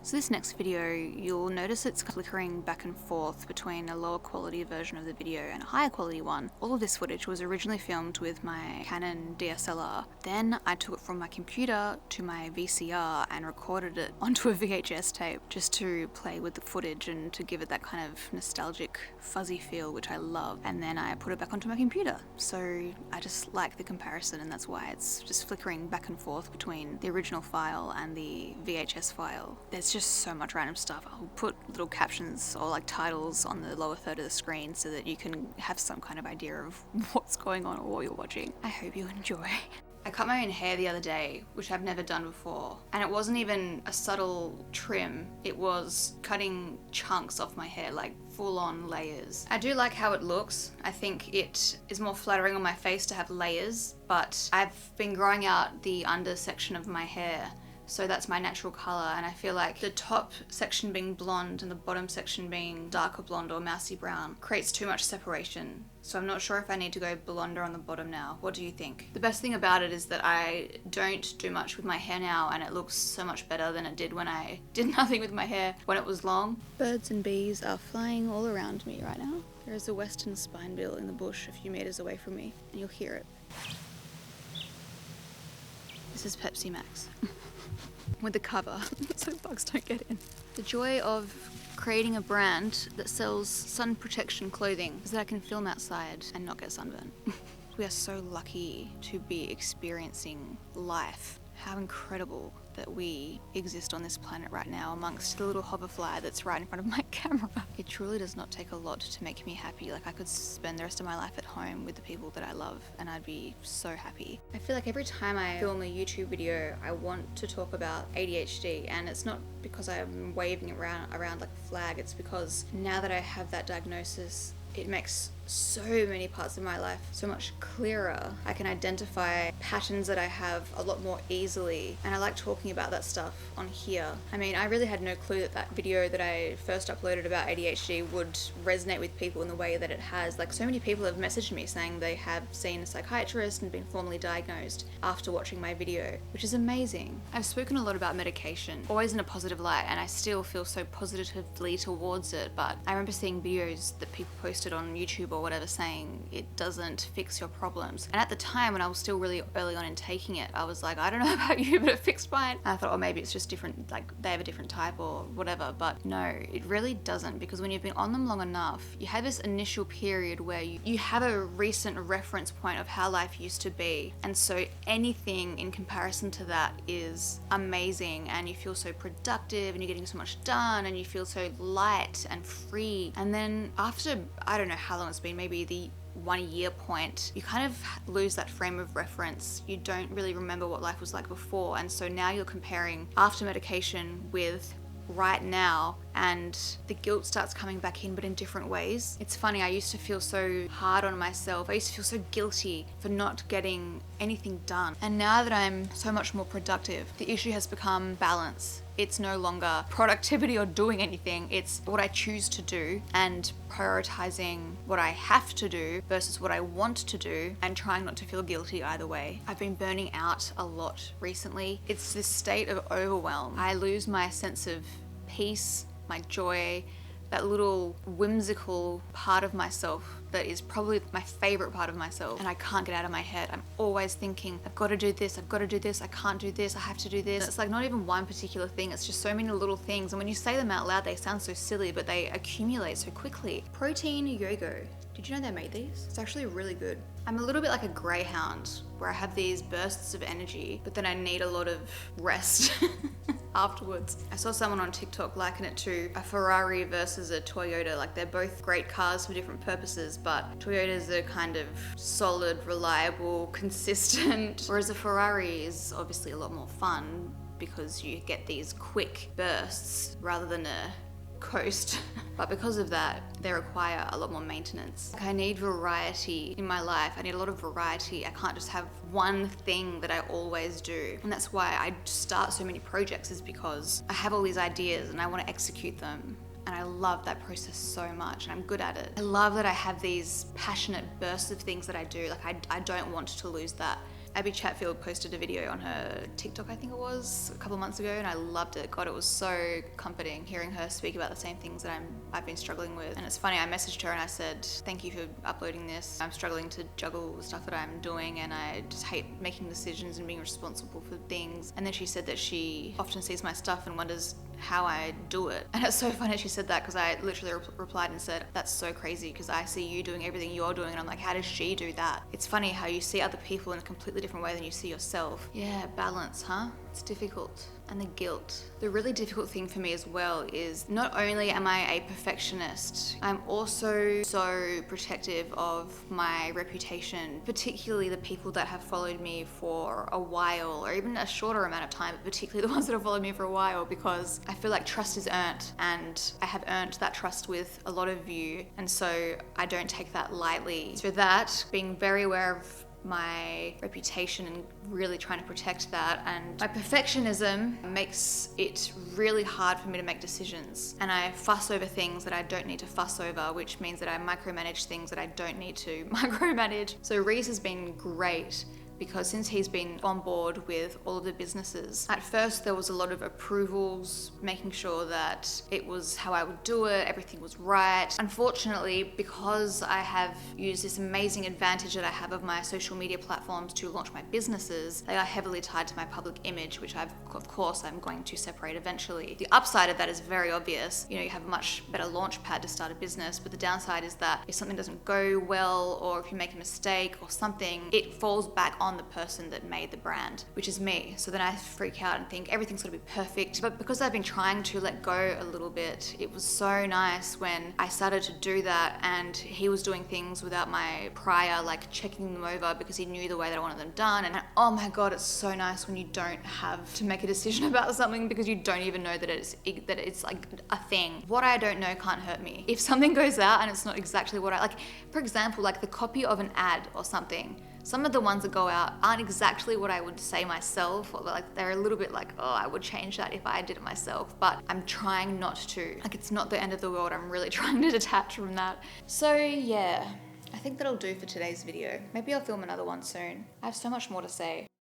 So this next video, you'll notice it's flickering back and forth between a lower quality version of the video and a higher quality one. All of this footage was originally filmed with my Canon DSLR. Then I took it from my computer to my VCR and recorded it onto a VHS tape just to play with the footage and to give it that kind of nostalgic fuzzy feel, which I love. And then I put it back onto my computer. So I just like the comparison, and that's why it's just flickering back and forth between the original file and the VHS file. There's just so much random stuff. I'll put little captions or like titles on the lower third of the screen so that you can have some kind of idea of what's going on or what you're watching. I hope you enjoy. I cut my own hair the other day, which I've never done before. And it wasn't even a subtle trim. It was cutting chunks off my hair, like full-on layers. I do like how it looks. I think it is more flattering on my face to have layers, but I've been growing out the under section of my hair, so that's my natural color, and I feel like the top section being blonde and the bottom section being darker blonde or mousy brown creates too much separation. So I'm not sure if I need to go blonder on the bottom now. What do you think? The best thing about it is that I don't do much with my hair now, and it looks so much better than it did when I did nothing with my hair when it was long. Birds and bees are flying all around me right now. There is a western spinebill in the bush a few meters away from me, and you'll hear it. This is Pepsi Max. With the cover, so bugs don't get in. The joy of creating a brand that sells sun protection clothing is that I can film outside and not get sunburned. We are so lucky to be experiencing life. How incredible that we exist on this planet right now amongst the little hoverfly that's right in front of my camera. It truly does not take a lot to make me happy. Like, I could spend the rest of my life at home with the people that I love and I'd be so happy. I feel like every time I film a YouTube video, I want to talk about ADHD, and it's not because I'm waving it around like a flag. It's because now that I have that diagnosis, it makes so many parts of my life so much clearer. I can identify patterns that I have a lot more easily, and I like talking about that stuff on here. I mean, I really had no clue that that video that I first uploaded about ADHD would resonate with people in the way that it has. Like, so many people have messaged me saying they have seen a psychiatrist and been formally diagnosed after watching my video, which is amazing. I've spoken a lot about medication, always in a positive light, and I still feel so positively towards it, but I remember seeing videos that people posted on YouTube or whatever saying it doesn't fix your problems. And at the time, when I was still really early on in taking it, I was like, I don't know about you, but it fixed mine. And I thought, oh, maybe it's just different, like they have a different type or whatever. But no, it really doesn't, because when you've been on them long enough, you have this initial period where you have a recent reference point of how life used to be. And so anything in comparison to that is amazing, and you feel so productive and you're getting so much done and you feel so light and free. And then after, I don't know how long it's been, maybe the 1 year point, you kind of lose that frame of reference. You don't really remember what life was like before, and so now you're comparing after medication with right now, and the guilt starts coming back in, but in different ways. It's funny, I used to feel so hard on myself. I used to feel so guilty for not getting anything done. And now that I'm so much more productive, the issue has become balance. It's no longer productivity or doing anything. It's what I choose to do and prioritizing what I have to do versus what I want to do, and trying not to feel guilty either way. I've been burning out a lot recently. It's this state of overwhelm. I lose my sense of peace, my joy, that little whimsical part of myself that is probably my favorite part of myself, and I can't get out of my head. I'm always thinking, I've got to do this, I've got to do this, I can't do this, I have to do this. It's like not even one particular thing, it's just so many little things, and when you say them out loud, they sound so silly, but they accumulate so quickly. Protein yoga. Did you know they made these? It's actually really good. I'm a little bit like a greyhound, where I have these bursts of energy, but then I need a lot of rest afterwards. I saw someone on TikTok liken it to a Ferrari versus a Toyota. Like, they're both great cars for different purposes, but Toyotas are kind of solid, reliable, consistent, whereas a Ferrari is obviously a lot more fun because you get these quick bursts rather than a coast. But because of that, they require a lot more maintenance. Like, I need variety in my life. I need a lot of variety. I can't just have one thing that I always do. And that's why I start so many projects, is because I have all these ideas and I want to execute them. And I love that process so much, and I'm good at it. I love that I have these passionate bursts of things that I do. Like, I don't want to lose that. Abby Chatfield posted a video on her TikTok, I think it was, a couple of months ago, and I loved it. God, it was so comforting hearing her speak about the same things that I've been struggling with. And it's funny, I messaged her and I said, thank you for uploading this. I'm struggling to juggle the stuff that I'm doing, and I just hate making decisions and being responsible for things. And then she said that she often sees my stuff and wonders how I do it. And it's so funny she said that, because I literally replied and said, that's so crazy, because I see you doing everything you're doing, and I'm like, how does she do that? It's funny how you see other people in a completely different way than you see yourself. Yeah, balance, huh? It's difficult. And the guilt. The really difficult thing for me as well is not only am I a perfectionist, I'm also so protective of my reputation, particularly the people that have followed me for a while, or even a shorter amount of time, but particularly the ones that have followed me for a while, because I feel like trust is earned, and I have earned that trust with a lot of you, and so I don't take that lightly. So that, being very aware of my reputation and really trying to protect that, and my perfectionism makes it really hard for me to make decisions, and I fuss over things that I don't need to fuss over, which means that I micromanage things that I don't need to micromanage. So Reese has been great, because since he's been on board with all of the businesses, at first there was a lot of approvals, making sure that it was how I would do it, everything was right. Unfortunately, because I have used this amazing advantage that I have of my social media platforms to launch my businesses, they are heavily tied to my public image, which of course I'm going to separate eventually. The upside of that is very obvious. You know, you have a much better launch pad to start a business, but the downside is that if something doesn't go well, or if you make a mistake or something, it falls back on the person that made the brand, which is me. So then I freak out and think everything's got to be perfect. But because I've been trying to let go a little bit, it was so nice when I started to do that, and he was doing things without my prior, like checking them over, because he knew the way that I wanted them done. And oh my God, it's so nice when you don't have to make a decision about something, because you don't even know that it's like a thing. What I don't know can't hurt me. If something goes out and it's not exactly what I like, for example, like the copy of an ad or something, some of the ones that go out aren't exactly what I would say myself, or like they're a little bit like, oh, I would change that if I did it myself, but I'm trying not to. Like, it's not the end of the world. I'm really trying to detach from that. So yeah, I think that'll do for today's video. Maybe I'll film another one soon. I have so much more to say.